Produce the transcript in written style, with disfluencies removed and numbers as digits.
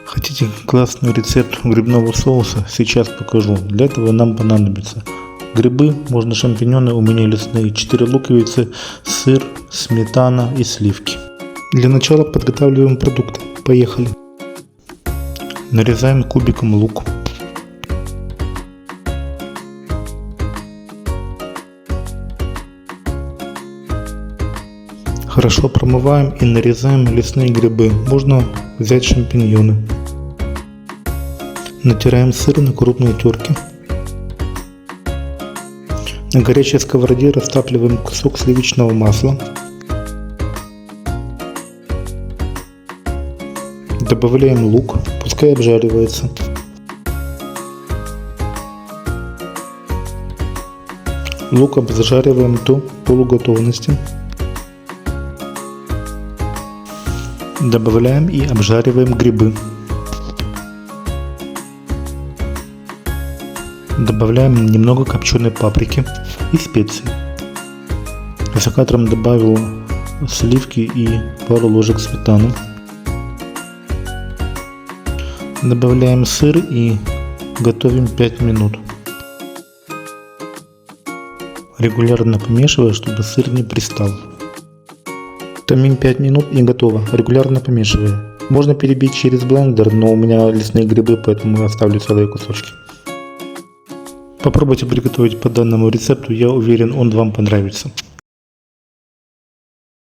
Хотите классный рецепт грибного соуса? Сейчас покажу. Для этого нам понадобится грибы, можно шампиньоны, у меня лесные, 4 луковицы, сыр, сметана и сливки. Для начала подготавливаем продукты. Поехали. Нарезаем кубиком лук. Хорошо промываем и нарезаем лесные грибы. Можно взять шампиньоны. Натираем сыр на крупной терке. На горячей сковороде растапливаем кусок сливочного масла. Добавляем лук, пускай обжаривается. Лук обжариваем до полуготовности. Добавляем и обжариваем грибы. Добавляем немного копченой паприки и специй. За кадром добавил сливки и пару ложек сметаны. Добавляем сыр и готовим 5 минут. Регулярно помешивая, чтобы сыр не пристал. Томим 5 минут и готово. Регулярно помешивая. Можно перебить через блендер, но у меня лесные грибы, поэтому я оставлю целые кусочки. Попробуйте приготовить по данному рецепту, я уверен, он вам понравится.